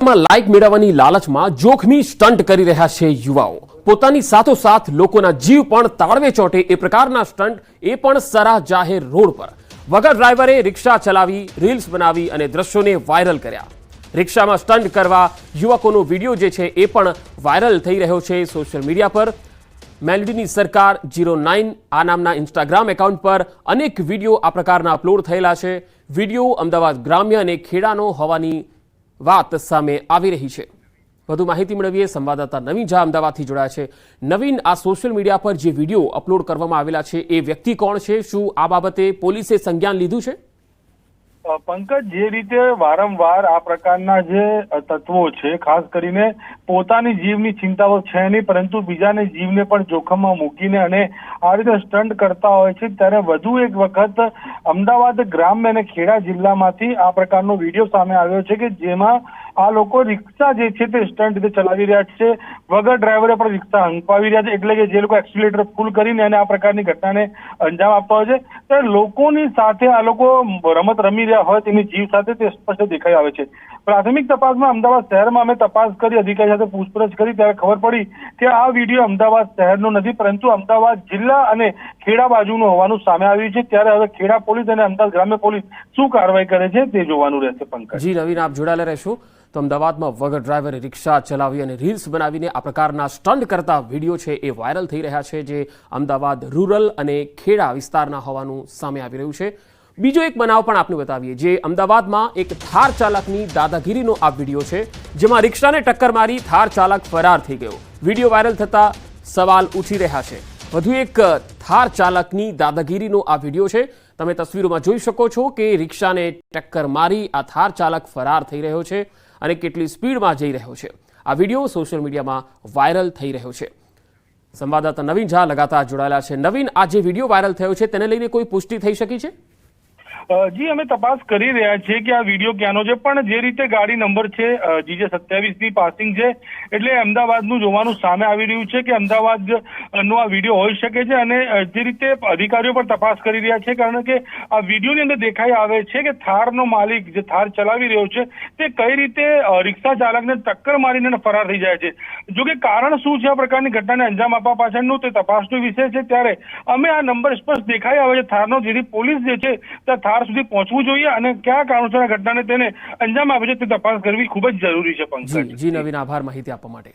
Like મેળવવાની લાલચમાં જોખમી સ્ટન્ટ કરી રહ્યા છે યુવાઓ। પોતાની સાથોસાથ લોકોના જીવ પણ તાળવે ચોંટે એ પ્રકારના સ્ટન્ટ, એ પણ સરા જાહેર રોડ પર। વગર ડ્રાઈવરે રિક્ષા ચલાવી, રીલ્સ બનાવી અને દ્રશ્યોને વાયરલ કર્યા। રિક્ષામાં સ્ટન્ટ કરવા યુવકોનો વિડીયો જે છે એ પણ વાયરલ થઈ રહ્યો છે સોશિયલ મીડિયા પર। મેલોડીની સરકાર 09 આ નામના ઇન્સ્ટાગ્રામ એકાઉન્ટ પર અનેક વિડીયો આ પ્રકારના અપલોડ થયેલા છે। વિડીયો અમદાવાદ ગ્રામ્ય અને ખેડાનો હોવાની વાત સામે આવી રહી છે। વધુ માહિતી મેળવીએ સંવાદદાતા નવીન ઝા અમદાવાદથી જોડાયા છે। નવીન, આ સોશિયલ મીડિયા પર જે વિડીયો અપલોડ કરવામાં આવેલા છે એ વ્યક્તિ કોણ છે? શું આ બાબતે પોલીસે સંજ્ઞાન લીધું છે? પંકજ, જે રીતે વારંવાર આ પ્રકારના જે તત્વો છે, ખાસ કરીને પોતાની જીવની ચિંતાઓ છે નહીં, પરંતુ બીજાને જીવને પણ જોખમમાં મૂકીને અને આ રીતે સ્ટન્ટ કરતા હોય છે, ત્યારે વધુ એક વખત અમદાવાદ ગ્રામ્ય અને ખેડા જિલ્લામાંથી આ પ્રકારનો વિડીયો સામે આવ્યો છે કે જેમાં આ લોકો રિક્ષા જે છે તે સ્ટન્ટ રીતે ચલાવી રહ્યા છે। વગર ડ્રાઈવરે પણ રિક્ષા હંકાવી રહ્યા છે, એટલે કે જે લોકો એક્સિલેટર ફૂલ કરીને અને આ પ્રકારની ઘટનાને અંજામ આપતા હોય છે, ત્યારે લોકોની સાથે આ લોકો રમત રમી રહ્યા હોય તેની જીવ સાથે તે સ્પષ્ટ દેખાઈ આવે છે। પ્રાથમિક તપાસમાં અમદાવાદ શહેરમાં અમે તપાસ કરી, અધિકારી સાથે પૂછપરછ કરી, ત્યારે ખબર પડી કે આ વિડીયો અમદાવાદ શહેરનો નથી, પરંતુ અમદાવાદ જિલ્લા અને ખેડા બાજુનું હોવાનું સામે આવ્યું છે। ત્યારે હવે ખેડા પોલીસ અને અમદાવાદ ગ્રામ્ય પોલીસ શું કાર્યવાહી કરે છે તે જોવાનું રહેશે। પંકજ જી નવીન, આપ જોડાયેલા રહેશો। તો અમદાવાદમાં વગર ડ્રાઈવરે રિક્ષા ચલાવી અને રીલ્સ બનાવીને આ પ્રકારના સ્ટન્ટ કરતા વિડીયો છે એ વાયરલ થઈ રહ્યા છે, જે અમદાવાદ રૂરલ અને ખેડા વિસ્તારના હોવાનું સામે આવી રહ્યું છે। બીજો એક બનાવ પણ આપને બતાવીએ, જે અમદાવાદમાં એક થાર ચાલકની દાદાગીરીનો આ વિડીયો છે, જેમાં રિક્ષાને ટક્કર મારી થાર ચાલક ફરાર થઈ ગયો। વિડીયો વાયરલ થતા સવાલ ઉઠી રહ્યા છે। વધુ એક થાર ચાલકની દાદાગીરીનો આ વિડીયો છે। તમે તસવીરોમાં જોઈ શકો છો કે રિક્ષાને ટક્કર મારી આ થાર ચાલક ફરાર થઈ રહ્યો છે અને કેટલી સ્પીડમાં જઈ રહ્યો છે। આ વિડીયો સોશિયલ મીડિયામાં વાયરલ થઈ રહ્યો છે। સંવાદદાતા નવીન ઝા લગાતાર જોડાયેલા છે। નવીન, આ જે વિડીયો વાયરલ થયો છે તેને લઈને કોઈ પુષ્ટિ થઈ શકી છે? જી, અમે તપાસ કરી રહ્યા છીએ કે આ વિડીયો ક્યાંનો છે, પણ જે રીતે ગાડી નંબર છે GJ 27 ની પાસિંગ છે, એટલે અમદાવાદનું જોવાનું સામે આવી રહ્યું છે કે અમદાવાદનો આ વિડીયો હોઈ શકે છે। અને જે રીતે અધિકારીઓ પણ તપાસ કરી રહ્યા છે, કારણ કે આ વિડીયોની અંદર દેખાઈ આવે છે કે થારનો માલિક જે થાર ચલાવી રહ્યો છે તે કઈ રીતે રિક્ષા ચાલકને ટક્કર મારીને ફરાર થઈ જાય છે। જો કે કારણ શું છે આ પ્રકારની ઘટનાને અંજામ આપવા પાછળનું તે તપાસનો વિષય છે। ત્યારે અમે આ નંબર સ્પષ્ટ દેખાઈ આવે છે થારનો, જેથી પોલીસ જે છે તે થાર સુધી પહોંચવું જોઈએ અને કયા કારણોસર આ ઘટનાને તેને અંજામ આપે છે તે તપાસ કરવી ખૂબ જ જરૂરી છે। પંકજ જી નવીન, આભાર માહિતી આપવા માટે।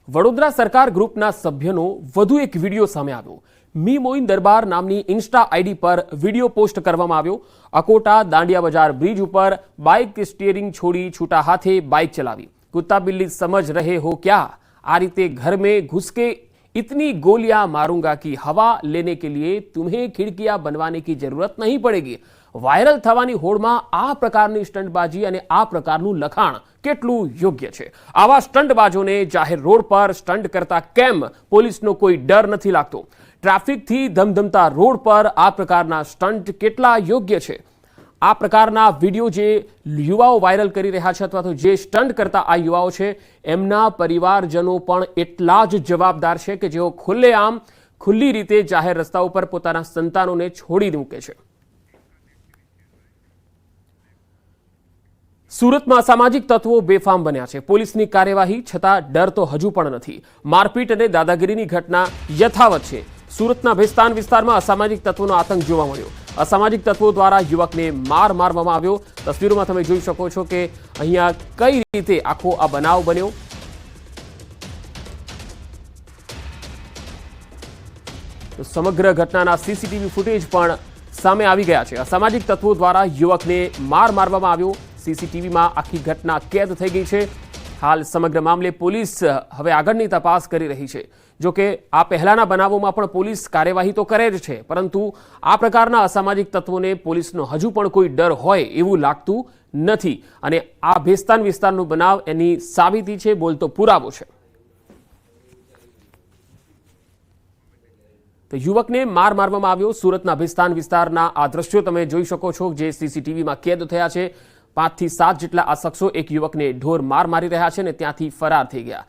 વડોદરા સરકાર ગ્રુપના સભ્યનો વધુ એક વિડીયો સામે આવ્યો। મી મોઇન દરબાર નામની ઇન્સ્ટા આઈડી પર વિડીયો પોસ્ટ કરવામાં આવ્યો। અકોટા દાંડિયા બજાર બ્રિજ ઉપર બાઇક સ્ટીયરિંગ છોડી છૂટા હાથે બાઇક ચલાવી, કુત્તા બિલ્લી સમજ રહે હો ક્યા, આ રીતે ઘર में घुस के इतनी गोलियां मारूंगा कि हवा लेने के लिए तुम्हें खिड़कियां बनवाने की जरूरत नहीं पड़ेगी। વાયરલ થવાની હોડમાં આ પ્રકારની સ્ટંટબાજી અને આ પ્રકારનું લખાણ કેટલું યોગ્ય છે? આવા સ્ટંટબાજોને જાહેર રોડ પર સ્ટંટ કરતા કેમ પોલીસનો કોઈ ડર નથી લાગતો? ટ્રાફિકથી ધમધમતા રોડ પર આ પ્રકારના સ્ટંટ કેટલા યોગ્ય છે? આ પ્રકારના વિડીયો જે યુવાઓ વાયરલ કરી રહ્યા છે, અથવા તો જે સ્ટન્ટ કરતા આ યુવાઓ છે, એમના પરિવારજનો પણ એટલા જ જવાબદાર છે કે જેઓ ખુલ્લેઆમ ખુલ્લી રીતે જાહેર રસ્તા ઉપર પોતાના સંતાનોને છોડી મૂકે છે। સુરતમાં અસામાજિક તત્વો બેફામ બન્યા છે। પોલીસની કાર્યવાહી છતાં ડર તો હજુ પણ નથી। મારપીટ અને દાદાગીરીની ઘટના યથાવત છે। સુરતના ભેસ્તાન વિસ્તારમાં અસામાજિક તત્વોનો આતંક જોવા મળ્યો। અસામાજિક તત્વો દ્વારા યુવકને મારવામાં આવ્યો। તસવીરોમાં તમે જોઈ શકો છો કે અહીંયા કઈ રીતે આખો આ બનાવ બન્યો। તો સમગ્ર ઘટનાના સીસીટીવી ફૂટેજ પણ સામે આવી ગયા છે। અસામાજિક તત્વો દ્વારા યુવકને મારવામાં આવ્યો। સીસીટીવીમાં આખી ઘટના કેદ થઈ ગઈ છે। હાલ સમગ્ર મામલે પોલીસ હવે આગળની તપાસ કરી રહી છે। જો કે આ પહેલાના બનાવોમાં પણ પોલીસ કાર્યવાહી તો કરે જ છે, પરંતુ આ પ્રકારના અસામાજિક તત્વોને પોલીસનો હજુ પણ કોઈ ડર હોય એવું લાગતું નથી। અને આ ભેસ્તાન વિસ્તારનો બનાવ એની સાબિતી છે, બોલતો પુરાવો છે। તો યુવકને મારવામાં આવ્યો। સુરતના ભેસ્તાન વિસ્તારના આ દ્રશ્યો તમે જોઈ શકો છો, જે સીસીટીવીમાં કેદ થયા છે। 5 થી 7 જેટલા આ શખ્સો એક યુવકને ઢોર મારી રહ્યા છે અને ત્યાંથી ફરાર થઈ ગયા।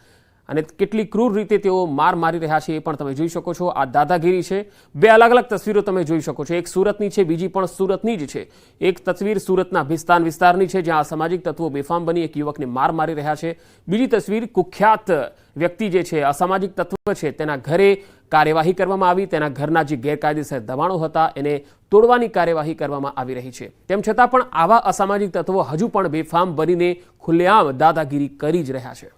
અને કેટલી ક્રૂર રીતે તેઓ માર મારી રહ્યા છે એ પણ તમે જોઈ શકો છો. આ દાદાગીરી છે. બે અલગ અલગ તસવીરો તમે જોઈ શકો છો. એક સુરતની છે, બીજી પણ સુરતની જ છે. એક તસવીર સુરતના ભિસ્તાન વિસ્તારની છે, જ્યાં અસામાજિક તત્વો બેફામ બની એક યુવકને માર મારી રહ્યા છે. બીજી તસવીર કુખ્યાત વ્યક્તિ જે છે, અસામાજિક તત્વ છે, તેના ઘરે કાર્યવાહી કરવામાં આવી. તેના ઘરના જે ગેરકાયદેસર દબાણો હતા એને તોડવાની કાર્યવાહી કરવામાં આવી રહી છે. તેમ છતાં પણ આવા અસામાજિક તત્વો હજુ પણ બેફામ બનીને ખુલ્લેઆમ દાદાગીરી કરી જ રહ્યા છે.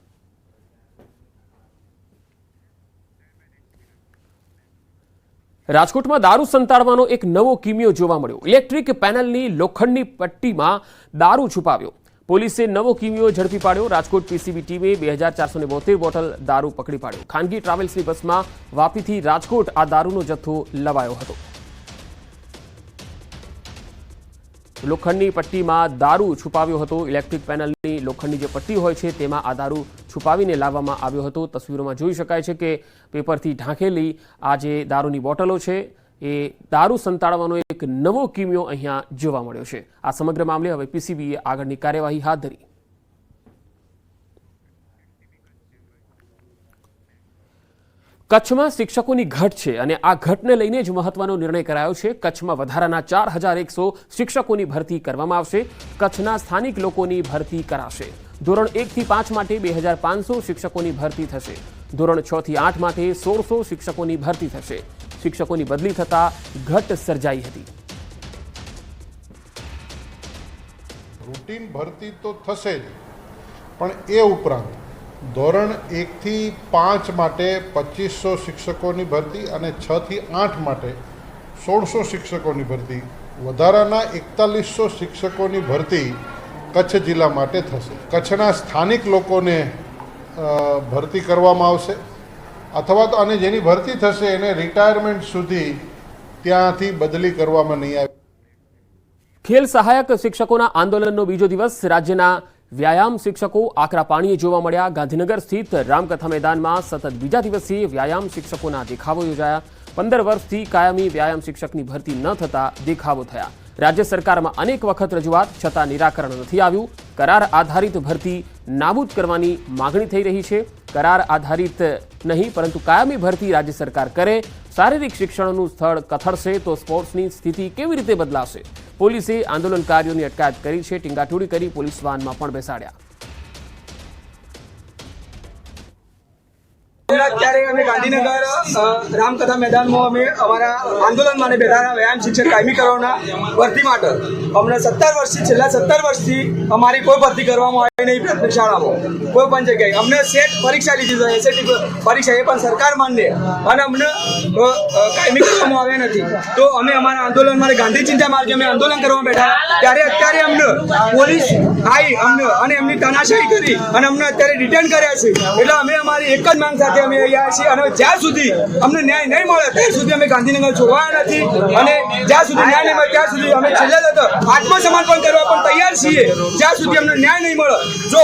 રાજકોટમાં દારૂ સંતાડવાનો એક નવો કિમિયો જોવા મળ્યો. ઇલેક્ટ્રિક પેનલની લોખંડની પટ્ટીમાં દારૂ છુપાવ્યો. પોલીસે નવો કિમિયો ઝડપી પાડ્યો. રાજકોટ પીસીબી ટીમે 2472 બોટલ દારૂ પકડી પાડ્યો. ખાનગી ટ્રાવેલ્સની બસમાં વાપીથી રાજકોટ આ દારૂનો જથ્થો લવાયો હતો. લોખંડની પટ્ટીમાં દારૂ છુપાવ્યો હતો. ઇલેક્ટ્રિક પેનલની લોખંડની જે પટ્ટી હોય છે તેમાં આ દારૂ છુપાવીને લાવવામાં આવ્યો હતો. તસવીરોમાં જોઈ શકાય છે કે પેપરથી ઢાંકેલી આ જે દારૂની બોટલો છે એ દારૂ સંતાડવાનો એક નવો કિમિયો અહીંયા જોવા મળ્યો છે. આ સમગ્ર મામલે હવે પીસીબીએ આગળની કાર્યવાહી હાથ ધરી. કચ્છમાં શિક્ષકોની ઘટ છે અને આ ઘટને લઈને જ મહત્વનો નિર્ણય કરાયો છે. કચ્છમાં વધારાના 4100 શિક્ષકોની ભરતી કરવામાં આવશે. કચ્છના સ્થાનિક લોકોની ભરતી કરાશે. ધોરણ 1 થી 5 માટે 2500 શિક્ષકોની ભરતી થશે. ધોરણ 6 થી 8 માટે 1600 શિક્ષકોની ભરતી થશે. શિક્ષકોની બદલી થતા ઘટ સર્જાઈ હતી. રૂટીન ભરતી તો થશે જ, પણ એ ઉપરાંત ધોરણ 1 થી 5 માટે 2500 શિક્ષકોની ભરતી અને 6 થી 8 માટે 1600 શિક્ષકોની ભરતી, વધારાના 4100 શિક્ષકોની ભરતી કચ્છ જિલ્લા માટે થશે. કચ્છના સ્થાનિક લોકોને ભરતી કરવામાં આવશે અથવા તો અને જેની ભરતી થશે એને રિટાયરમેન્ટ સુધી ત્યાંથી બદલી કરવામાં નહીં આવે. ખેલ સહાયક શિક્ષકોના આંદોલનનો બીજો દિવસ. રાજ્યના વ્યાયામ શિક્ષકો આકરા પાણીએ જોવા મળ્યા. ગાંધીનગર સ્થિત રામકથા મેદાનમાં સતત બીજા દિવસે વ્યાયામ શિક્ષકોના દેખાવો યોજાયા. 15 વર્ષથી કાયમી વ્યાયામ શિક્ષકની ભરતી ન થતા દેખાવો થયા. રાજ્ય સરકારમાં અનેક વખત રજૂઆત છતાં નિરાકરણ નથી આવ્યું. કરાર આધારિત ભરતી નાબૂદ કરવાની માગણી થઈ રહી છે. કરાર આધારિત નહીં પરંતુ કાયમી ભરતી રાજ્ય સરકાર કરે. શારીરિક શિક્ષણનું સ્થળ કથળશે તો સ્પોર્ટ્સની સ્થિતિ કેવી રીતે બદલાશે? પોલીસે આંદોલનકારીઓની અટકાયત કરી છે. ટીંગાટોળી કરી પોલીસ વાનમાં પણ બેસાડ્યા. અત્યારે અમે ગાંધીનગર રામકથા મેદાનમાં અમે અમારા આંદોલન માટે બેઠા હતા. વ્યાયામ શિક્ષક કાયમી કરવાના ભરતી માટે અમને 17 વર્ષથી છેલ્લા 17 વર્ષથી અમારી કોઈ ભરતી કરવામાં આવી નહીં. પ્રાથમિક શાળામાં કોઈ પણ જગ્યાએ અમને સેટ પરીક્ષા લીધી છે, એસએટી પરીક્ષા, એ પણ સરકાર માન્ય, અને અમને કાયમી કરવામાં આવ્યા નથી. તો અમે અમારા આંદોલન માટે ગાંધી ચિંતા માર્ગે અમે આંદોલન કરવા બેઠા. ત્યારે અત્યારે અમને પોલીસ આવી અમને અને એમની તાનાશાહી કરી અને અમને અત્યારે રિટર્ન કર્યા છે. એટલે અમે અમારી એક જ માંગ સાથે અમે અહીંયા છીએ અને જ્યાં સુધી અમને ન્યાય નહીં મળે ત્યાં સુધી અમે ગાંધીનગર છોડવાના નથી. અને જ્યાં સુધી ન્યાય નહીં મળે ત્યાં સુધી અમે છેલ્લે તો આત્મસમર્પણ કરવા પણ તૈયાર છીએ. જ્યાં સુધી અમને ન્યાય નહીં મળે. જો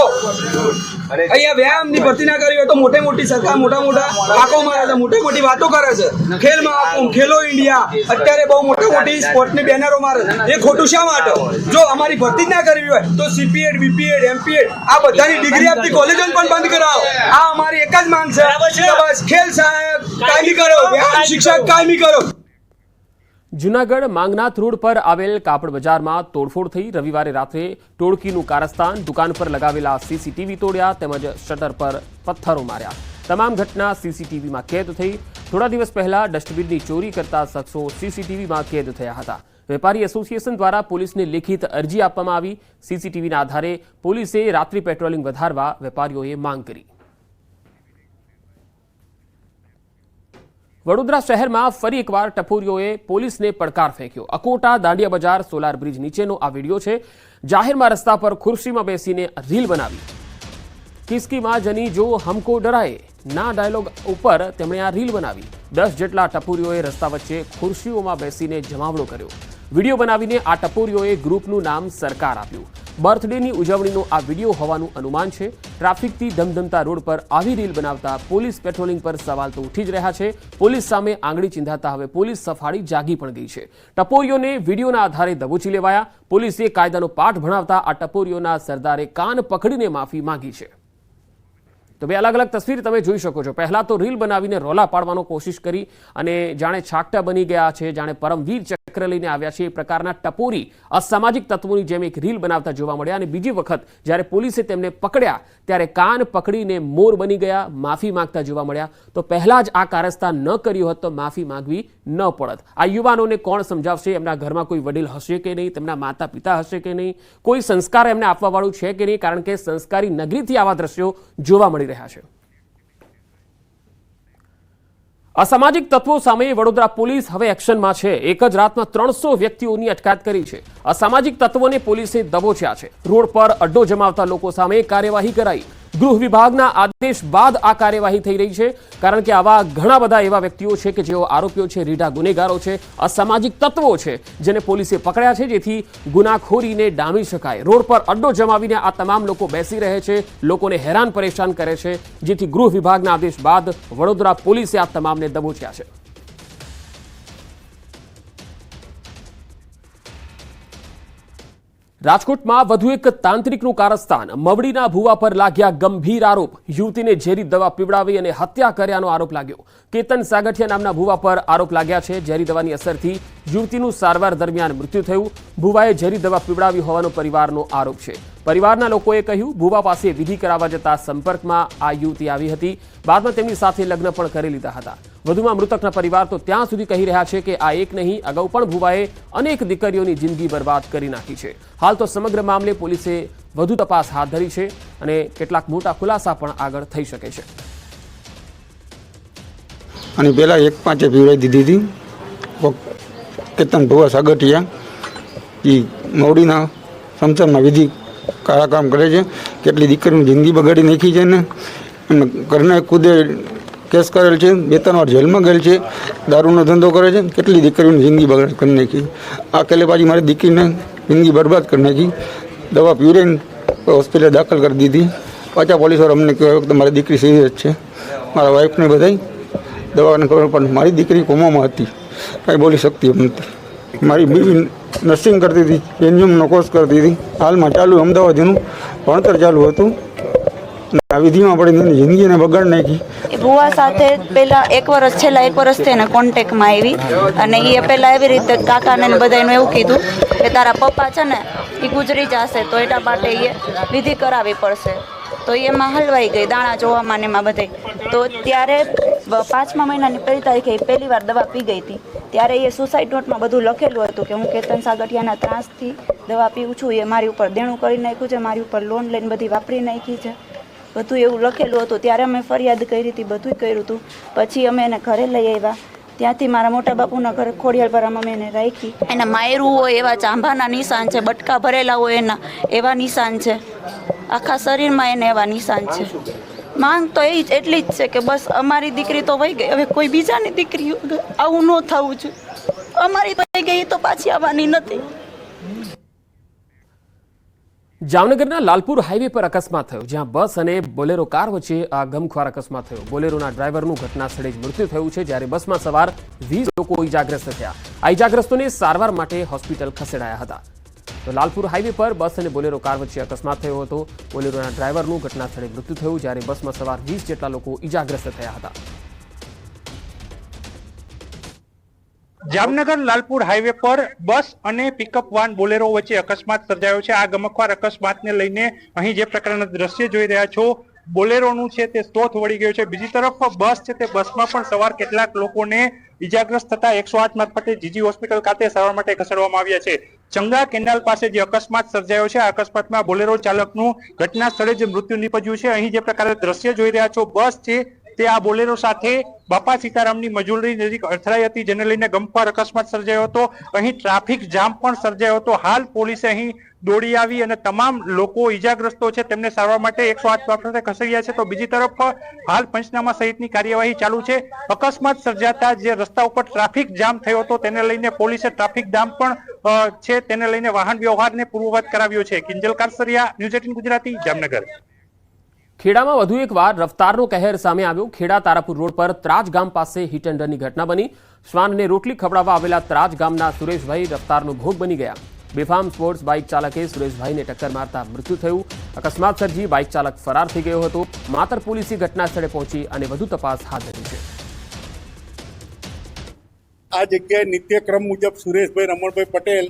અહીંયા વ્યાયામની ભરતી ના કરી હોય તો મોટી મોટી સરકાર મોટા આંકો મારે છે, મોટી મોટી વાતો કરે છે. ખેલ મહાકુંભ, ખેલો ઇન્ડિયા, અત્યારે બહુ મોટી સ્પોર્ટની બેનરો મારે છે. એ ખોટું શા માટે? જો અમારી ભરતી જ ના કરવી હોય તો સીપીએડ, બીપીએડ, એમપીએડ આ બધાની ડિગ્રી આપતી કોલેજો પણ બંધ કરાવો. આ અમારી એક જ માંગ છે. બસ ખેલ સહાયક કાયમી કરો, વ્યાયામ શિક્ષક કાયમી કરો. જૂનાગઢ માંગનાથ રોડ પર આવેલ કાપડ બજારમાં તોડફોડ થઈ. રવિવારે રાત્રે ટોળકીનું કારસ્તાન. દુકાન પર લગાવેલા સીસીટીવી તોડ્યા તેમજ શટર પર પથ્થરો માર્યા. તમામ ઘટના સીસીટીવીમાં કેદ થઈ. થોડા દિવસ પહેલા ડસ્ટબિનની ચોરી કરતા શખ્સો સીસીટીવીમાં કેદ થયા હતા. વેપારી એસોસિએશન દ્વારા પોલીસને લેખિત અરજી આપવામાં આવી. સીસીટીવીના આધારે પોલીસે રાત્રિ પેટ્રોલિંગ વધારવા વેપારીઓએ માંગ કરી. વડોદરા શહેરમાં ફરી એકવાર ટપોરીઓએ પોલીસને પડકાર ફેંક્યો. અકોટા દાંડિયા બજાર સોલાર બ્રિજ નીચેનો આ વિડીયો છે. જાહેરમાં રસ્તા પર ખુરશીમાં બેસીને રીલ બનાવી. કિસકીમાં જની જો હમકો ડરાએ ના ડાયલોગ ઉપર તેમણે આ રીલ બનાવી. 10 જેટલા ટપોરીઓએ રસ્તા વચ્ચે ખુરશીઓમાં બેસીને જમાવડો કર્યો. વિડીયો બનાવીને આ ટપોરીઓએ ગ્રુપનું નામ સરકાર આપ્યું. બર્થડેની ઉજવણીનો આ વિડીયો હોવાનું અનુમાન છે. ટ્રાફિકથી ધમધમતા રોડ પર આવી રીલ બનાવતા પોલીસ પેટ્રોલિંગ પર સવાલ તો ઉઠી જ રહ્યા છે. પોલીસ સામે આંગળી ચીંધાતા હવે પોલીસ સફાળી જાગી પણ ગઈ છે. ટપોરીઓને વિડીયોના આધારે દબોચી લેવાયા. પોલીસે કાયદાનો પાઠ ભણાવતા આ ટપોરીઓના સરદારે કાન પકડીને માફી માંગી છે. તો બે અલગ અલગ તસવીર તમે જોઈ શકો છો। પહેલા તો રીલ બનાવીને રોલા પાડવાનો કોશિશ કરી અને જાણે છાકટા બની ગયા છે, જાણે પરમવીર ચક્ર લઈને આવ્યા છે, એ પ્રકારના ટપોરી અસામાજિક તત્વોની જેમ એક રીલ બનાવતા જોવા મળ્યા। અને બીજી વખત જ્યારે પોલીસે તેમને પકડ્યા ત્યારે કાન પકડીને મોર બની ગયા, માફી માંગતા જોવા મળ્યા। તો પહેલા જ આ કારસ્તાન ન કર્યું હોત તો માફી માંગવી ન પડત। આ યુવાનોને કોણ સમજાવશે? એમના ઘરમાં કોઈ વડીલ હશે કે નહીં? તેમના માતા પિતા હશે કે નહીં? કોઈ સંસ્કાર એમને આપવાવાળું છે કે નહીં? કારણ કે સંસ્કારી નગરીથી આવા દ્રશ્યો જોવા મળી રહ્યા છે। અસામાજિક તત્વો સામે વડોદરા પોલીસ હવે એક્શનમાં છે। એક જ રાતમાં 300 વ્યક્તિઓની અટકાયત કરી છે। અસામાજિક તત્વોને પોલીસે દબોચ્યા છે। રોડ પર અડ્ડો જમાવતા લોકો સામે કાર્યવાહી કરાઈ। ગૃહ વિભાગના આદેશ બાદ આ કાર્યવાહી થઈ રહી છે, કારણ કે આવા ઘણા બધા એવા વ્યક્તિઓ છે કે જેઓ આરોપીઓ છે, રીઢા ગુનેગારો છે, અસામાજિક તત્વો છે, જેને પોલીસે પકડ્યા છે જેથી ગુનાખોરીને ડામી શકાય। રોડ પર અડ્ડો જમાવીને આ તમામ લોકો બેસી રહે છે, લોકોને હેરાન પરેશાન કરે છે, જેથી ગૃહ વિભાગના આદેશ બાદ વડોદરા પોલીસે આ તમામને દબોચ્યા છે। રાજકોટમાં વધુ એક તાંત્રિકનું કારસ્તાન। મવડીના ભુવા પર લાગ્યા ગંભીર આરોપ। યુવતીને ઝેરી દવા પીવડાવી અને હત્યા કર્યાનો આરોપ લાગ્યો। કેતન સાગઠિયા નામના ભુવા પર આરોપ લાગ્યા છે। ઝેરી દવાની અસરથી યુવતીનું સારવાર દરમિયાન મૃત્યુ થયું। ભુવાએ ઝેરી દવા પીવડાવી હોવાનો પરિવારનો આરોપ છે। પરિવારના લોકોએ કહ્યું ભુવા પાસે વિધિ કરાવવા જતા સંપર્કમાં આ યુવતી આવી હતી। બાદમાં તેમની સાથે લગ્ન પણ કરી લીધા હતા। વધુમાં મૃતકના પરિવાર તો ત્યાં સુધી કહી રહ્યા છે કે આ એક નહીં, અગાઉ પણ ભુવાએ અનેક દીકરીઓની જિંદગી બરબાદ કરી નાખી છે। હાલ તો સમગ્ર મામલે પોલીસે વધુ તપાસ હાથ ધરી છે અને કેટલાક મોટા ખુલાસા પણ આગળ થઈ શકે છે। અને પહેલાં 1-5 પીવડાવી દીધી હતી। કેતન ભુવા સાગઠિયા એ મવડીના સમસરમાં વિધિ કાળા કામ કરે છે। કેટલી દીકરીની જિંદગી બગાડી નાખી છે ને અને ઘરના ખુદે કેસ કરેલ છે। 2-3 વાર જેલમાં ગયેલ છે। દારૂનો ધંધો કરે છે। કેટલી દીકરીઓની જિંદગી બગાડ કરી નાખી। આ કેલે પાછી મારી દીકરીને જિંદગી બરબાદ કરી નાખી। દવા પીવડાવીને હોસ્પિટલે દાખલ કરી દીધી। પાછા પોલીસવાળા અમને કહેવાય કે મારી દીકરી સિરિયસ છે। મારા વાઈફને બધાય દવાને ખબર પણ મારી દીકરી કોમામાં હતી, કાંઈ બોલી શકતી એમ નથી। મારી બીવી નર્સિંગ કરતી હતી, એન્જિનિયરનો કોર્સ કરતી હતી। હાલમાં ચાલુ અમદાવાદ એનું ભણતર ચાલુ હતું। આ વિધિમાં પડીને એની જિંદગીને બગાડ નાખી। ભુવા સાથે પહેલા છેલ્લા એક વર્ષથી એને કોન્ટેક્ટમાં આવી અને એ પહેલાં એવી રીતે કાકાને બધાનું એવું કીધું કે તારા પપ્પા છે ને એ ગુજરી જશે તો એટલા માટે એ વિધિ કરાવવી પડશે। તો એમાં હલવાઈ ગઈ, દાણા જોવામાં ને એમાં બધે। તો ત્યારે 5મા મહિનાની 1 તારીખે પહેલી વાર દવા પી ગઈ હતી। ત્યારે એ સુસાઇડ નોટમાં બધું લખેલું હતું કે હું કેતન સાગઠિયાના ત્રાસથી દવા પીવું છું, એ મારી ઉપર દેણું કરી નાખ્યું છે, મારી ઉપર લોન લઈને બધી વાપરી નાખી છે, બધું એવું લખેલું હતું। ત્યારે અમે ફરિયાદ કરી હતી, બધું કર્યું હતું। પછી અમે એને ઘરે લઈ આવ્યા। ત્યાંથી મારા મોટા બાપુના ઘરે ખોડિયાલપરામાં અમે એને રાખી। એના માયરું હોય એવા ચાંભાના નિશાન છે, બટકા ભરેલા હોય એના એવા નિશાન છે, આખા શરીરમાં એને એવા નિશાન છે। માંગ તો એ જ એટલી જ છે કે બસ અમારી દીકરી તો વહી ગઈ, હવે કોઈ બીજાની દીકરી આવું ન થવું જોઈએ। અમારી વહી ગઈ તો પાછી આવવાની નથી। જામનગરના લાલપુર હાઈવે પર અકસ્માત થયો, જ્યાં બસ અને બોલેરો કાર વચ્ચે આ ગમખ્વાર અકસ્માત થયો। બોલેરોના ડ્રાઈવરનું ઘટના સ્થળે જ મૃત્યુ થયું છે, જ્યારે બસમાં સવાર 20 લોકો ઇજાગ્રસ્ત થયા। આ ઇજાગ્રસ્તોને સારવાર માટે હોસ્પિટલ ખસેડાયા હતા। તો લાલપુર હાઈવે પર બસ અને બોલેરો કાર વચ્ચે અકસ્માત થયો હતો। બોલેરોના ડ્રાઈવરનું ઘટના સ્થળે મૃત્યુ થયું, જ્યારે બસમાં સવાર 20 જેટલા લોકો ઇજાગ્રસ્ત થયા હતા। જામનગર લાલપુર હાઈવે પર બસ અને પિકઅપ વાન બોલેરો વચ્ચે અકસ્માત સર્જાયો છે। આ ગમખ્વાર અકસ્માતને લઈને અહીં જે પ્રકારના દ્રશ્ય જોઈ રહ્યા છો, બોલેરોનું છે તે સ્તોથ વળી ગયો છે। બીજી તરફ બસ છે તે બસમાં પણ સવાર કેટલાક લોકોને ઇજાગ્રસ્ત થતા 108 મારફતે જીજી હોસ્પિટલ ખાતે સારવાર માટે ખસેડવામાં આવ્યા છે। ચંગા કેનાલ પાસે જે અકસ્માત સર્જાયો છે, આ અકસ્માતમાં બોલેરો ચાલકનું ઘટના સ્થળે જ મૃત્યુ નીપજ્યું છે। અહીં જે પ્રકારે દ્રશ્ય જોઈ રહ્યા છો, બસ છે તે આ બોલેરો સાથે બાપા સીતારામની મજૂરી નજીક અથડાઈ હતી, જેને લઈને ગમખ્વાર અકસ્માત સર્જાયો હતો। અહીં ટ્રાફિક જામ પણ સર્જાયો હતો। હાલ પોલીસે અહીં દોડી આવી અને તમામ લોકો ઇજાગ્રસ્તો છે તેમને સારવાર માટે 108 મારફતે ખસેડ્યા છે। તો બીજી તરફ હાલ પંચનામા સહિતની કાર્યવાહી ચાલુ છે। અકસ્માત સર્જાતા જે રસ્તા ઉપર ટ્રાફિક જામ થયો હતો તેને લઈને પોલીસે ટ્રાફિક જામ પણ છે તેને લઈને વાહન વ્યવહારને પૂર્વવત કરાવ્યો છે। કિંજલ કારસરિયા, ન્યૂઝ 18 ગુજરાતી, જામનગર। ખેડામાં વધુ એક વાર રફતારનો કહેર સામે આવ્યો। ખેડા તારાપુર રોડ પર ત્રાજ ગામ પાસે હિટ એન્ડ રનની ઘટના બની। શ્વાનને રોટલી ખવડાવવા આવેલા ત્રાજ ગામના સુરેશભાઈ રફતારનો ભોગ બની ગયા। બેફામ સ્પોર્ટ્સ બાઇક ચાલકે સુરેશભાઈને ટક્કર મારતા મૃત્યુ થયું. અકસ્માત સર્જી બાઇક ચાલક ફરાર થઈ ગયો હતો. માતર પોલીસે ઘટના સ્થળે પહોંચી અને વધુ તપાસ હાથ ધરી છે. આ જગ્યાએ નિત્યક્રમ મુજબ સુરેશભાઈ રમણભાઈ પટેલ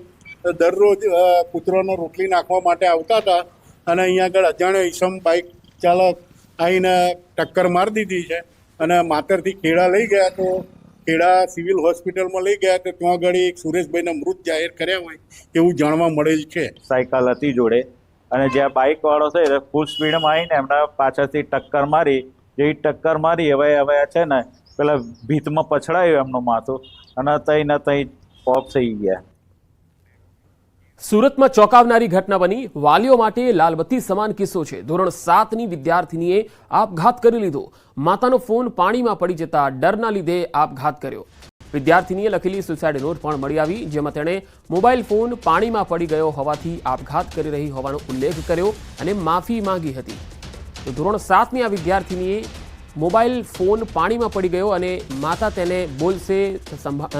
દરરોજ કૂતરાનો રોટલી નાખવા માટે આવતા હતા અને અહીંયા આગળ અજાણ્યો ઈસમ બાઇક ચાલક આવીને ટક્કર મારી દીધી છે અને માતરથી ખેડા લઈ ગયા તો ખેડા સિવિલ હોસ્પિટલમાં લઈ ગયા તો ત્યાં આગળ એક સુરેશભાઈને મૃત જાહેર કર્યા હોય એવું જાણવા મળેલ છે. સાયકલ હતી જોડે અને જ્યાં બાઇક વાળો છે એ ફૂલ સ્પીડમાં આવીને એમના પાછળથી ટક્કર મારી. જેવી ટક્કર મારી હવે છે ને પેલા ભીતમાં પછડાયું એમનું માથું અને તઈ ને તઈ પોપ થઈ ગયા. સુરતમાં ચોંકાવનારી ઘટના બની. વાલીઓ માટે લાલબત્તી સમાન કિસ્સો છે. ધોરણ 7ની વિદ્યાર્થીનીએ આપઘાત કરી લીધો. માતાનો ફોન પાણીમાં પડી જતા ડરના લીધે આપઘાત કર્યો. વિદ્યાર્થીનીએ લખેલી સુસાઇડ નોટ પણ મળી આવી, જેમાં તેણે મોબાઈલ ફોન પાણીમાં પડી ગયો હોવાથી આપઘાત કરી રહી હોવાનો ઉલ્લેખ કર્યો અને માફી માંગી હતી. તો ધોરણ 7ની આ વિદ્યાર્થીનીએ મોબાઈલ ફોન પાણીમાં પડી ગયો અને માતા તેને બોલશે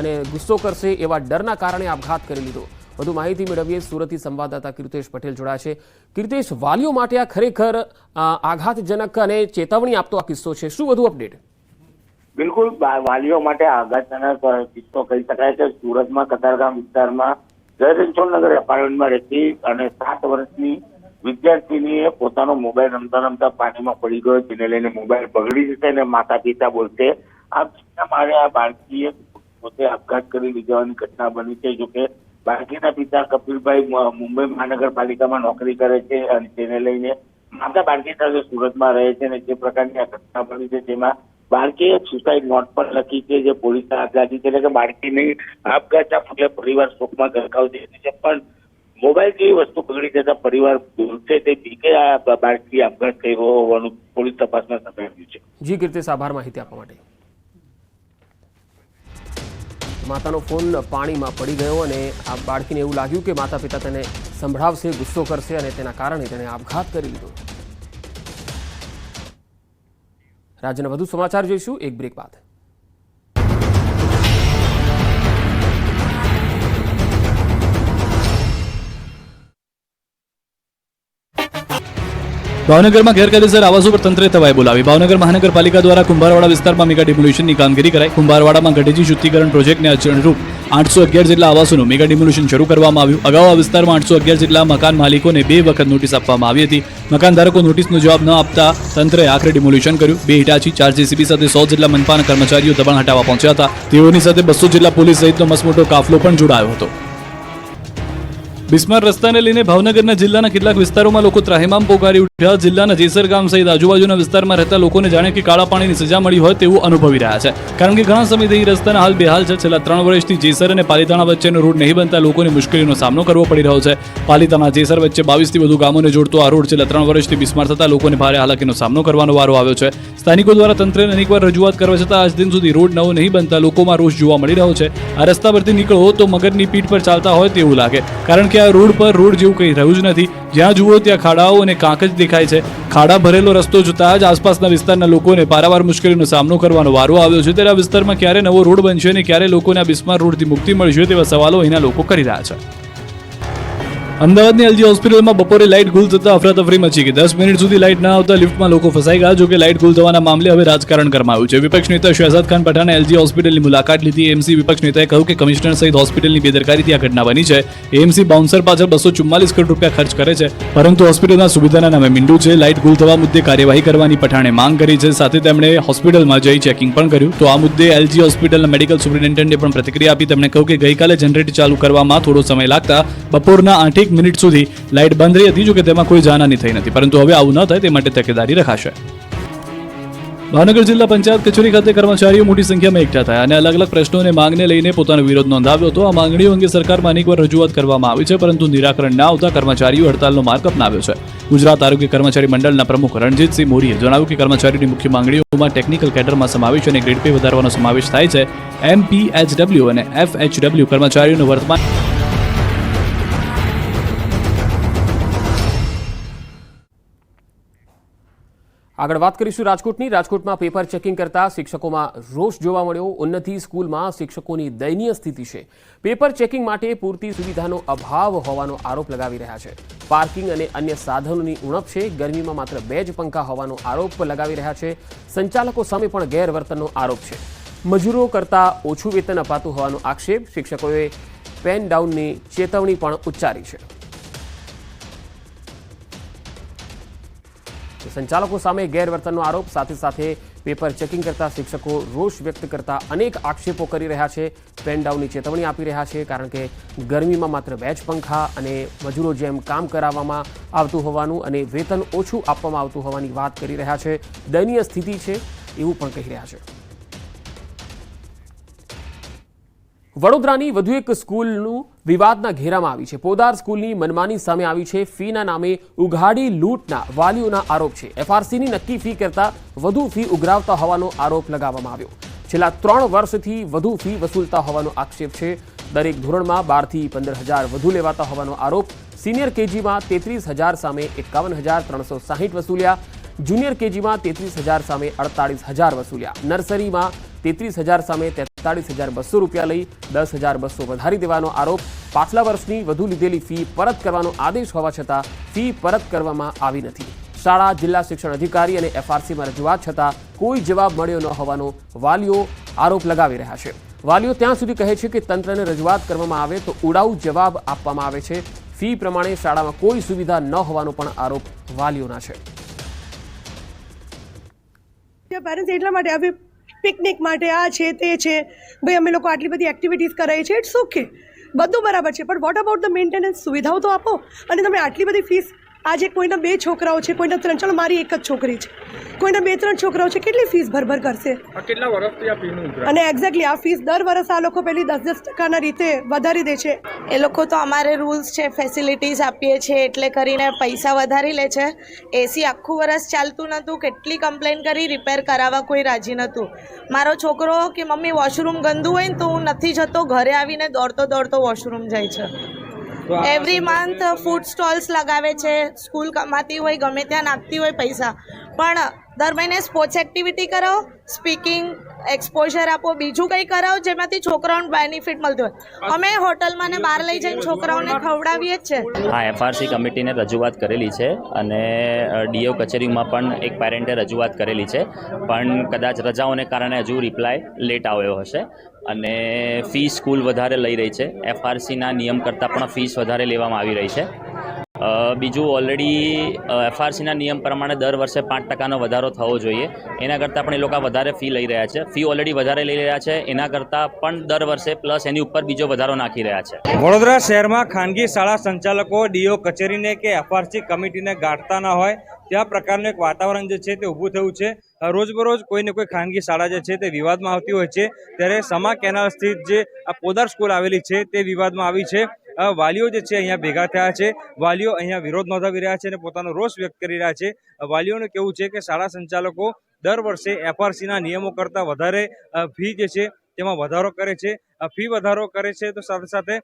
અને ગુસ્સો કરશે એવા ડરના કારણે આપઘાત કરી લીધો. વધુ માહિતી મેળવીએ. સુરતથી સંવાદદાતા કીર્તેશ પટેલ જોડાયા છે. કીર્તેશ, વાલીઓ માટે આ ખરેખર આઘાતજનક અને ચેતવણી આપતો આ કિસ્સો છે. શું વધુ અપડેટ? બિલકુલ, વાલીઓ માટે આઘાતજનક કિસ્સો કહી શકાય છે. સુરતમાં કતારગામ વિસ્તારમાં જયરણછોડનગર એપાર્ટમેન્ટમાં રહેતી અને 7 વર્ષની વિદ્યાર્થીનીએ પોતાનો મોબાઈલ રમતા રમતા પાણીમાં પડી ગયો, જેને લઈને મોબાઈલ બગડી જશે અને માતા પિતા બોલશે મારે આ બાળકીએ પોતે આપઘાત કરી લીધવાની ઘટના બની છે. જોકે બાળકીના પિતા કપિલભાઈ મુંબઈ મહાનગરપાલિકામાં નોકરી કરે છે અને તેને લઈને માતા બાળકી સાથે સુરતમાં રહે છે અને જે પ્રકારની આ ઘટના બની છે તેમાં બાળકીએ સુસાઇડ નોટ પણ લખી છે, જે પોલીસે હાથ લાગી છે. એટલે કે બાળકીની આપઘાતના પગલે પરિવાર શોકમાં ગરકાવ થઈ છે, પણ મોબાઈલ જેવી વસ્તુ બગડી જતા પરિવાર બોલશે તે બીકે આ બાળકી આપઘાત કર્યો હોવાનું પોલીસ તપાસમાં સામે આવ્યું છે. જી કીર્તેશ, આભાર માહિતી આપવા માટે. માતાનો ફોન પાણીમાં પડી ગયો અને આ બાળકીને એવું લાગ્યું કે માતા પિતા તેને સંભળાવશે, ગુસ્સો કરશે અને તેના કારણે તેણે આપઘાત કરી લીધો. રાજ્યના વધુ સમાચાર જોઈશું એક બ્રેક બાદ. ભાવનગરમાં ગેરકાયદેસર આવાસો પર તંત્રે તવાઈ બોલાવી. ભાવનગર મહાનગરપાલિકા દ્વારા કુંભારવાડા વિસ્તારમાં મેગા ડિમોલ્યુશનની કામગીરી કરાઈ. કુંભારવાડામાં ગઢેજી શુદ્ધિકરણ પ્રોજેક્ટને અનુરૂપ 811 જેટલા આવાસોનું મેગા ડિમોલ્યુશન શરૂ કરવામાં આવ્યું. અગાઉ આ વિસ્તારમાં 811 જેટલા મકાન માલિકોને 2 વખત નોટિસ આપવામાં આવી હતી. મકાનધારકો નોટિસનો જવાબ ન આપતા તંત્રે આખરે ડિમોલ્યુશન કર્યું. 2 હિટાચી 4 જેસીબી સાથે 100 જેટલા મનપાના કર્મચારીઓ દબાણ હટાવવા પહોંચ્યા હતા. તેઓની સાથે 200 જેટલા પોલીસ સહિતનો મસમોટો કાફલો પણ જોડાયો હતો. બિસ્માર રસ્તાને લઈને ભાવનગરના જિલ્લાના કેટલાક વિસ્તારોમાં લોકો ત્રાહિમામ પોકારી ઉઠ્યા. જિલ્લાના જેસર ગામ સહિત આજુબાજુના વિસ્તારમાં રહેતા લોકોને જાણે કે કાળા પાણીની સજા મળી હોય તેવું અનુભવી રહ્યા છે, કારણ કે ઘણા સમયથી રસ્તાના હાલ બેહાલ છે. છેલ્લા 3 વર્ષથી જેસર અને પાલીતાણા વચ્ચેનો રોડ નહીં બનતા લોકોને મુશ્કેલીનો સામનો કરવો પડી રહ્યો છે. પાલીતાણા જેસર વચ્ચે 22થી વધુ ગામોને જોડતો આ રોડ છેલ્લા 3 વર્ષથી બિસ્માર થતા લોકોને ભારે હાલાકીનો સામનો કરવાનો વારો આવ્યો છે. સ્થાનિકો દ્વારા તંત્રને અનેકવાર રજૂઆત કરવા છતાં આજ દિન સુધી રોડ નવો નહીં બનતા લોકોમાં રોષ જોવા મળી રહ્યો છે. આ રસ્તા પરથી નીકળો તો મગરની પીઠ પર ચાલતા હોય તેવું લાગે, કારણ કે આ રોડ પર રોડ જેવું કંઈ રહ્યું જ નથી. જ્યાં જુઓ ત્યાં ખાડાઓ અને કાંક જ દેખાય છે. ખાડા ભરેલો રસ્તો જોતા જ આસપાસના વિસ્તારના લોકોને પારાવાર મુશ્કેલીનો સામનો કરવાનો વારો આવ્યો છે. ત્યારે આ વિસ્તારમાં ક્યારે નવો રોડ બનશે અને ક્યારે લોકોને આ બિસ્માર રોડથી મુક્તિ મળશે તેવા સવાલો અહીંના લોકો કરી રહ્યા છે. અમદાવાદની એલજી હોસ્પિટલમાં બપોરે લાઇટ ગુલ થતા અફરાતફરી મચી ગઈ. 10 મિનિટ સુધી લાઇટ ન આવતા લિફ્ટમાં લોકો ફસાઈ ગયા. જોકે લાઇટ ગુલ થવાના મામલે હવે રાજકારણ ગરમાયું છે. વિપક્ષ નેતા શહેજાદ ખાન પઠાણે એલજી હોસ્પિટલની મુલાકાત લીધી. એએમસી વિપક્ષ નેતાએ કહ્યું કે કમિશનર સહિત હોસ્પિટલની બેદરકારીથી આ ઘટના બની છે. એએમસી બાઉન્સર પાછળ 244 કરોડ રૂપિયા ખર્ચ કરે છે, પરંતુ હોસ્પિટલના સુવિધાના નામે મીંડું છે. લાઇટ ગુલ થવા મુદ્દે કાર્યવાહી કરવાની પઠાણે માંગ કરી છે. સાથે તેમણે હોસ્પિટલમાં જઈ ચેકિંગ પણ કર્યું. તો આ મુદ્દે એલજી હોસ્પિટલના મેડિકલ સુપ્રિન્ટેન્ડન્ટે પણ પ્રતિક્રિયા આપી. તેમણે કહ્યું કે ગઈકાલે જનરેટર ચાલુ કરવામાં થોડો સમય લાગતા બપોરના 8 મિનિટ સુધી લાઇટ બંધ રહી હતી. જોકે તેમાં કોઈ જાનહાની થઈ નથી, પરંતુ હવે આવું ન થાય તે માટે તકેદારી રખાશે. ભાવનગર જિલ્લા પંચાયત કચેરી ખાતે કર્મચારીઓ મોટી સંખ્યામાં એકઠા થયા અને અલગ અલગ પ્રશ્નો અને માંગને લઈને પોતાનો વિરોધ નોંધાવ્યો હતો. આ માંગણીઓ અંગે સરકારમાં અનેકવાર રજૂઆત કરવામાં આવી છે, પરંતુ નિરાકરણ ન આવતા કર્મચારીઓ હડતાલનો માર્ગ અપનાવ્યો છે. ગુજરાત આરોગ્ય કર્મચારી મંડળના પ્રમુખ રણજીતસિંહ મોરીએ જણાવ્યું કે કર્મચારીઓની મુખ્ય માંગણીઓમાં ટેકનિકલ કેડરમાં સમાવેશ અને ગ્રેડ પે વધારવાનો સમાવેશ થાય છે. MPHW અને FHW કર્મચારીઓનો વર્તમાન આગળ વાત કરીશું રાજકોટની. રાજકોટમાં પેપર ચેકિંગ કરતા શિક્ષકોમાં રોષ જોવા મળ્યો. ઉન્નતિ સ્કૂલમાં શિક્ષકોની દયનીય સ્થિતિ છે. પેપર ચેકિંગ માટે પૂરતી સુવિધાનો અભાવ હોવાનો આરોપ લગાવી રહ્યા છે. પાર્કિંગ અને અન્ય સાધનોની ઉણપ છે. ગરમીમાં માત્ર 2 જ પંખા હોવાનો આરોપ લગાવી રહ્યા છે. સંચાલકો સામે પણ ગેરવર્તનનો આરોપ છે. મજૂરો કરતાં ઓછું વેતન અપાતું હોવાનો આક્ષેપ. શિક્ષકોએ પેન ડાઉનની ચેતવણી પણ ઉચ્ચારી છે. સંચાલકો સામે ગેરવર્તનનો આરોપ સાથે સાથે પેપર ચેકિંગ કરતા શિક્ષકો રોષ વ્યક્ત કરતા અનેક આક્ષેપો કરી રહ્યા છે. પેન ડાઉનની ચેતવણી આપી રહ્યા છે, કારણ કે ગરમીમાં માત્ર 2 જ પંખા અને મજૂરો જેમ કામ કરાવવામાં આવતું હોવાનું અને વેતન ઓછું આપવામાં આવતું હોવાની વાત કરી રહ્યા છે. દયનીય સ્થિતિ છે એવું પણ કહી રહ્યા છે. વડોદરાની વધુ એક સ્કૂલનું વિવાદના ઘેરામાં આવી છે. પોદાર સ્કૂલની મનમાની સામે આવી છે. ફીના નામે ઉઘાડી લૂંટના વાલીઓના આરોપ છે. એફઆરસીની નક્કી ફી કરતાં વધુ ફી ઉઘરાવતા હોવાનો આરોપ લગાવવામાં આવ્યો. છેલ્લા 3 વર્ષથી વધુ ફી વસૂલતા હોવાનો આક્ષેપ છે. દરેક ધોરણમાં 12 થી 15,000 વધુ લેવાતા હોવાનો આરોપ. સિનિયર કેજીમાં 33,000 સામે 51,360 વસૂલ્યા. જુનિયર કેજીમાં 33,000 સામે 48,000 વસૂલ્યા. નર્સરીમાં 33,000 સામે 43,200 રૂપિયા લઈ 10,200 વધારી દેવાનો આરોપ. પાછલા વર્ષની વધુ લીધેલી ફી પરત કરવાનો આદેશ હોવા છતાં ફી પરત કરવામાં આવી નથી. શાળા જિલ્લા શિક્ષણ અધિકારી અને એફઆરસીમાં રજૂઆત છતાં કોઈ જવાબ મળ્યો ન હોવાનો વાલીઓ આરોપ લગાવી રહ્યા છે. વાલીઓ ત્યાં સુધી કહે છે કે તંત્રને રજૂઆત કરવામાં આવે તો ઉડાઉ જવાબ આપવામાં આવે છે. ફી પ્રમાણે શાળામાં કોઈ સુવિધા ન હોવાનો પણ આરોપ વાલીઓના છે. પેરેન્ટ્સ એટલા માટે આવી પિકનિક માટે આ છે તે છે, ભાઈ અમે લોકો આટલી બધી એક્ટિવિટીઝ કરાવી છે, ઇટ્સ ઓકે, બધું બરાબર છે, પણ વોટ અબાઉટ ધ મેન્ટેનન્સ? સુવિધાઓ તો આપો. અને તમે આટલી બધી ફીસ, આજે કોઈના 2 છોકરાઓ છે, કોઈના 3, ચાલો મારી એક જ છોકરી છે, કોઈના 2-3 છોકરાઓ છે, કેટલી ફીસ ભરભર કરશે? કેટલા વર્ષથી આ ફીનું અને એક્ઝેક્ટલી આ ફીસ દર વર્ષ આ લોકો પેલી 10-10% રીતે વધારી દે છે. એ લોકો તો અમારે રૂલ્સ છે, ફેસિલિટીઝ આપીએ છીએ એટલે કરીને પૈસા વધારી લે છે. એસી આખું વર્ષ ચાલતું નહોતું, કેટલી કમ્પ્લેન કરી, રિપેર કરાવવા કોઈ રાજી નહોતું. મારો છોકરો કે મમ્મી વોશરૂમ ગંદુ હોય ને તો હું નથી જતો, ઘરે આવીને દોડતો વોશરૂમ જાય છે. એવરી મંથ ફૂડ સ્ટોલ્સ લગાવે છે, સ્કૂલ કમાતી હોય ગમે ત્યાં નાખતી હોય પૈસા, પણ દર મહિને સ્પોર્ટ્સ એક્ટિવિટી કરાવો, સ્પીકિંગ એક્સપોઝર આપો, બીજું કંઈ કરાવો જેમાંથી છોકરાઓને બેનિફિટ મળતું હોય. અમે હોટલમાં ને બહાર લઈ જઈને છોકરાઓને ખવડાવીએ જ છે. હા, એફઆરસી કમિટીને રજૂઆત કરેલી છે અને ડીઓ કચેરીમાં પણ એક પેરેન્ટે રજૂઆત કરેલી છે, પણ કદાચ રજાઓને કારણે હજુ રિપ્લાય લેટ આવ્યો હશે. અને ફી સ્કૂલ વધારે લઈ રહી છે, એફઆરસીના નિયમ કરતાં પણ ફીસ વધારે લેવામાં આવી રહી છે. બીજું ઓલરેડી એફઆરસીના નિયમ પ્રમાણે દર વર્ષે 5% વધારો થવો જોઈએ, એના કરતાં પણ એ લોકો વધારે ફી લઈ રહ્યા છે. ફી ઓલરેડી વધારે લઈ રહ્યા છે, એના કરતાં પણ દર વર્ષે પ્લસ એની ઉપર બીજો વધારો નાખી રહ્યા છે. વડોદરા શહેરમાં ખાનગી શાળા સંચાલકો ડીઓ કચેરીને કે એફઆરસી કમિટીને ગાંઠતા ન હોય ત્યાં પ્રકારનું એક વાતાવરણ જે છે તે ઊભું થયું છે. રોજબરોજ કોઈને કોઈ ખાનગી શાળા જે છે તે વિવાદમાં આવતી હોય છે, ત્યારે સમા કેનાલ સ્થિત જે આ પોદાર સ્કૂલ આવેલી છે તે વિવાદમાં આવી છે. વાલીઓ જે છે અહીંયા ભેગા થયા છે, વાલીઓ અહીંયા વિરોધ નોંધાવી રહ્યા છે અને પોતાનો રોષ વ્યક્ત કરી રહ્યા છે. વાલીઓનું કહેવું છે કે શાળા સંચાલકો દર વર્ષે એફઆરસીના નિયમો કરતાં વધારે ફી જે છે તેમાં વધારો કરે છે. ફી વધારો કરે છે તો સાથે સાથે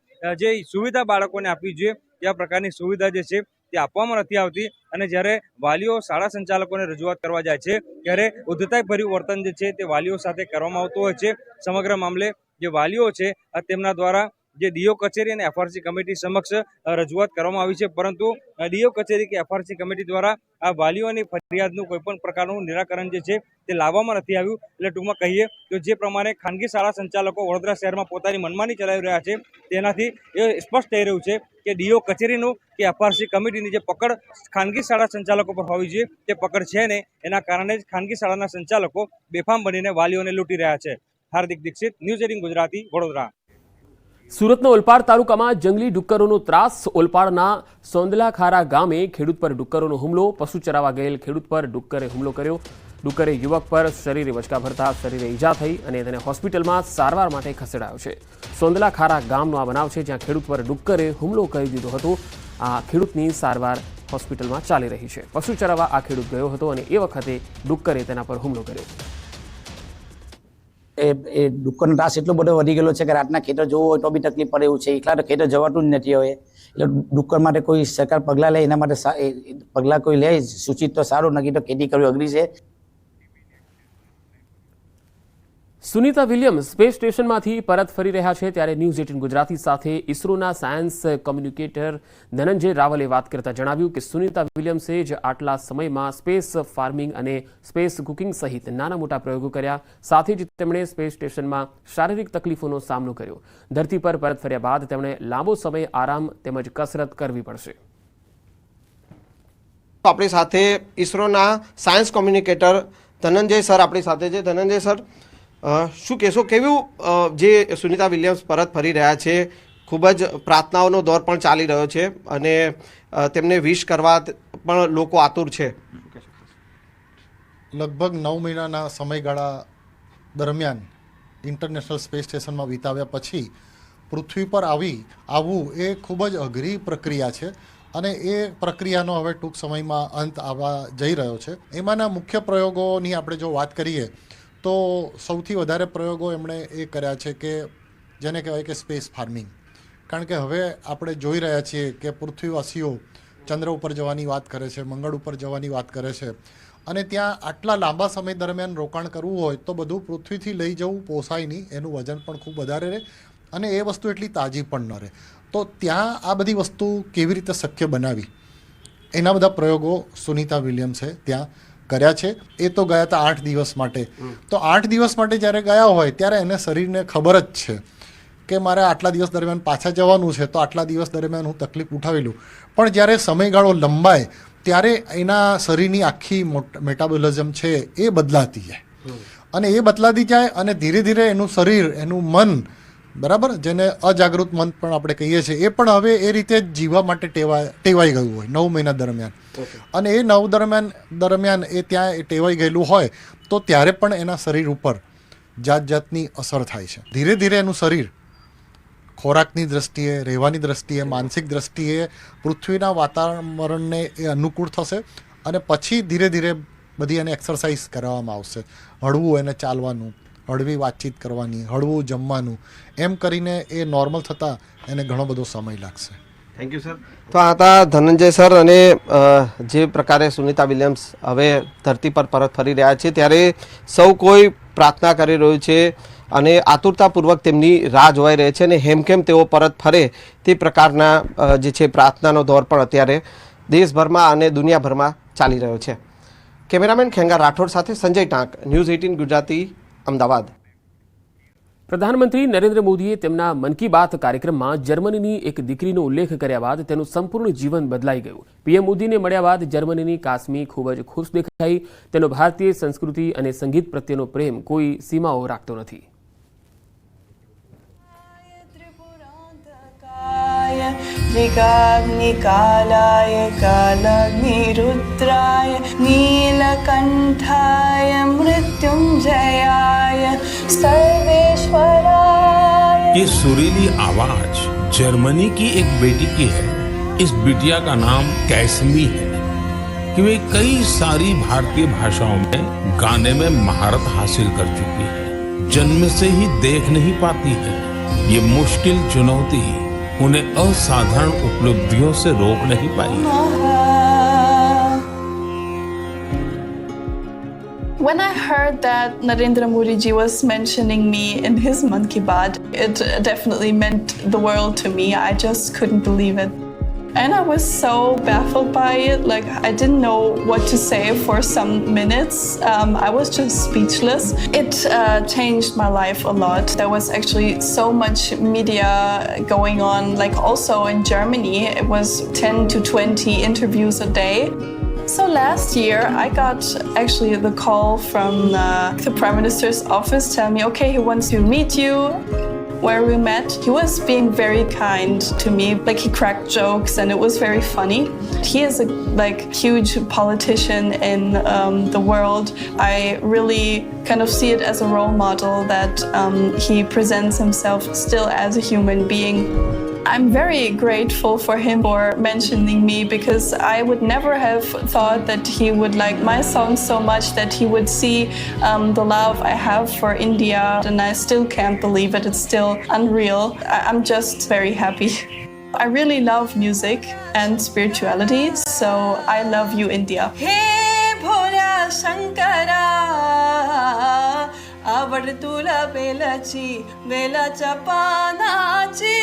જે સુવિધા બાળકોને આપવી જોઈએ ત્યાં પ્રકારની સુવિધા જે છે તે આપવામાં નથી આવતી. અને જ્યારે વાલીઓ શાળા સંચાલકોને રજૂઆત કરવા જાય છે ત્યારે ઉદ્ધતાઈભર્યું વર્તન જે છે તે વાલીઓ સાથે કરવામાં આવતું હોય છે. સમગ્ર મામલે જે વાલીઓ છે તેમના દ્વારા જે ડીઓ કચેરી અને એફઆરસી કમિટી સમક્ષ રજૂઆત કરવામાં આવી છે, પરંતુ ડીઓ કચેરી કે એફઆરસી કમિટી દ્વારા આ વાલીઓની ફરિયાદનું કોઈપણ પ્રકારનું નિરાકરણ જે છે તે લાવવામાં નથી આવ્યું. એટલે ટૂંકમાં કહીએ તો જે પ્રમાણે ખાનગી શાળા સંચાલકો વડોદરા શહેરમાં પોતાની મનમાની ચલાવી રહ્યા છે તેનાથી એ સ્પષ્ટ થઈ રહ્યું છે કે ડીઓ કચેરીનું કે એફઆરસી કમિટીની જે પકડ ખાનગી શાળા સંચાલકો પર હોવી જોઈએ તે પકડ છે ને, એના કારણે જ ખાનગી શાળાના સંચાલકો બેફામ બનીને વાલીઓને લૂંટી રહ્યા છે. હાર્દિક દીક્ષિત, ન્યૂઝ 18 ગુજરાતી, વડોદરા. સુરતના ઓલપાડ તાલુકામાં જંગલી ડુક્કરોનો ત્રાસ. ઓલપાડના સોંદલાખારા ગામે ખેડૂત પર ડુક્કરોનો હુમલો. પશુ ચરાવવા ગયેલ ખેડૂત પર ડુક્કરે હુમલો કર્યો. ડુક્કરે યુવક પર શરીરે વચકા ભરતા શરીરે ઈજા થઈ અને તેને હોસ્પિટલમાં સારવાર માટે ખસેડાયો છે. સોંદલાખારા ગામનો આ બનાવ છે, જ્યાં ખેડૂત પર ડુક્કરે હુમલો કરી દીધો હતો. આ ખેડૂતની સારવાર હોસ્પિટલમાં ચાલી રહી છે. પશુ ચરાવવા આ ખેડૂત ગયો હતો અને એ વખતે ડુક્કરે તેના પર હુમલો કર્યો. એ ડુક્કરનો ત્રાસ એટલો બધો વધી ગયેલો છે કે રાતના ખેતર જોવું હોય તો બી તકલીફ પડે એવું છે. એકલા તો ખેતર જવાતું જ નથી હવે. એટલે ડુક્કર માટે કોઈ સરકાર પગલાં લે એના માટે પગલાં કોઈ લે સૂચિત તો સારું, નક્કી તો ખેતી કરવી અઘરી છે. સુનિતા વિલિયમ્સ સ્પેસ સ્ટેશનમાંથી પરત ફરી રહ્યા છે ત્યારે ન્યૂઝ 18 ગુજરાતી સાથે ઇસરોના સાયન્સ કોમ્યુનિકેટર ધનંજય રાવલે વાત કરતા જણાવ્યું કે સુનિતા વિલિયમ્સે જ આટલા સમયમાં સ્પેસ ફાર્મિંગ અને સ્પેસ કુકિંગ સહિત નાના મોટા પ્રયોગો કર્યા. સાથે જ તેમણે સ્પેસ સ્ટેશનમાં શારીરિક તકલીફોનો સામનો કર્યો. ધરતી પર પરત ફર્યા બાદ તેમણે લાંબો સમય આરામ તેમજ કસરત કરવી પડશે. આપણી સાથે ઇસરોના સાયન્સ કોમ્યુનિકેટર ધનંજય સર આપણી સાથે છે. ધનંજય સર, શું કહેશો, કેવું જે સુનિતા વિલિયમ્સ પરત ફરી રહ્યા છે, ખૂબ જ પ્રાર્થનાઓનો દોર પણ ચાલી રહ્યો છે અને તેમને વિશ કરવા પણ લોકો આતુર છે? લગભગ 9 મહિનાના સમયગાળા દરમિયાન ઇન્ટરનેશનલ સ્પેસ સ્ટેશનમાં વિતાવ્યા પછી પૃથ્વી પર આવવું એ ખૂબ જ અઘરી પ્રક્રિયા છે અને એ પ્રક્રિયાનો હવે ટૂંક સમયમાં અંત આવવા જઈ રહ્યો છે. એમાંના મુખ્ય પ્રયોગોની આપણે જો વાત કરીએ તો સૌથી વધારે પ્રયોગો એમણે એ કર્યા છે કે જેને કહેવાય કે સ્પેસ ફાર્મિંગ. કારણ કે હવે આપણે જોઈ રહ્યા છીએ કે પૃથ્વીવાસીઓ ચંદ્ર ઉપર જવાની વાત કરે છે, મંગળ ઉપર જવાની વાત કરે છે અને ત્યાં આટલા લાંબા સમય દરમિયાન રોકાણ કરવું હોય તો બધું પૃથ્વીથી લઈ જવું પોસાય નહીં, એનું વજન પણ ખૂબ વધારે રહે અને એ વસ્તુ એટલી તાજી પણ ન રહે. તો ત્યાં આ બધી વસ્તુ કેવી રીતે શક્ય બનાવી એના બધા પ્રયોગો સુનિતા વિલિયમ્સે ત્યાં કર્યા છે. એ તો ગયા હતા 8 દિવસ માટે. તો 8 દિવસ માટે જ્યારે ગયા હોય ત્યારે એને શરીરને ખબર જ છે કે મારે આટલા દિવસ દરમિયાન પાછા જવાનું છે, તો આટલા દિવસ દરમિયાન હું તકલીફ ઉઠાવી લઉં. પણ જ્યારે સમયગાળો લંબાય ત્યારે એના શરીરની આખી મેટાબોલિઝમ છે એ બદલાતી જાય અને એ બદલાતી જાય અને ધીરે ધીરે એનું શરીર, એનું મન, બરાબર, જેને અજાગૃત મન પણ આપણે કહીએ છીએ, એ પણ હવે એ રીતે જ જીવવા માટે ટેવાઈ ગયું હોય 9 મહિના દરમિયાન. અને એ 9 દરમિયાન એ ત્યાં ટેવાઈ ગયેલું હોય તો ત્યારે પણ એના શરીર ઉપર જાતની અસર થાય છે. ધીરે ધીરે એનું શરીર ખોરાકની દ્રષ્ટિએ, રહેવાની દ્રષ્ટિએ, માનસિક દ્રષ્ટિએ પૃથ્વીના વાતાવરણને એ અનુકૂળ થશે અને પછી ધીરે ધીરે બધી એને એક્સરસાઇઝ કરવામાં આવશે. હળવું એને ચાલવાનું, હળવી વાતચીત કરવાની, હળવું જમવાનું, એમ કરીને એ નોર્મલ થતાં એને ઘણો બધો સમય લાગશે. Thank you sir. તો આ હતા ધનંજય સર. અને જે પ્રકારે સુનિતા વિલિયમ્સ હવે ધરતી પર પરત ફરી રહ્યા છે ત્યારે સૌ કોઈ પ્રાર્થના કરી રહ્યું છે અને આતુરતાપૂર્વક તેમની રાહ જોવાઈ રહી છે અને હેમખેમ તેઓ પરત ફરે તે પ્રકારના જે છે પ્રાર્થનાનો દોર પણ અત્યારે દેશભરમાં અને દુનિયાભરમાં ચાલી રહ્યો છે. કેમેરામેન ખેંગા રાઠોડ સાથે સંજય ટાંક, ન્યૂઝ 18 ગુજરાતી, અમદાવાદ. પ્રધાનમંત્રી નરેન્દ્ર મોદીએ તેમના મન કી બાત કાર્યક્રમમાં જર્મનીની એક દીકરીનો ઉલ્લેખ કર્યા બાદ તેનું સંપૂર્ણ જીવન બદલાઈ ગયું. પીએમ મોદીને મળ્યા બાદ જર્મનીની કાસ્મી ખૂબ જ ખુશ દેખાઈ. તેનો ભારતીય સંસ્કૃતિ અને સંગીત પ્રત્યેનો પ્રેમ કોઈ સીમાઓ રાખતો નથી. त्रिकाग्निकालाय कालाग्निरुद्राय नीलकण्ठाय मृत्युञ्जयाय सर्वेश्वराय. ये सुरीली आवाज जर्मनी की एक बेटी की है. इस बिटिया का नाम कैसमी है कि वे कई सारी भारतीय भाषाओं में गाने में महारत हासिल कर चुकी है. जन्म से ही देख नहीं पाती है. ये मुश्किल चुनौती उन्हें असाधारण उपलब्धियों से रोक नहीं पाई. When I heard that Narendra Modi ji was mentioning me in his Mann Ki Baat, it definitely meant the world to me. I just couldn't believe it. And I was so baffled by it. Like, I didn't know what to say for some minutes. I was just speechless. It changed my life a lot. There was actually so much media going on. Like, also in Germany, it was 10 to 20 interviews a day. So last year, I got actually the call from the Prime Minister's office telling me, okay, he wants to meet you. Where we met, he was being very kind to me. Like, he cracked jokes and it was very funny. He is a huge politician in the world. I really kind of see it as a role model that he presents himself still as a human being. I'm very grateful for him for mentioning me because I would never have thought that he would like my song so much that he would see the love I have for India, and I still can't believe it. It's still unreal. I'm just very happy. I really love music and spirituality, so I love you, India. हे भोल्या शंकरा आवड तुला बेलाची बेलाच्या पानाची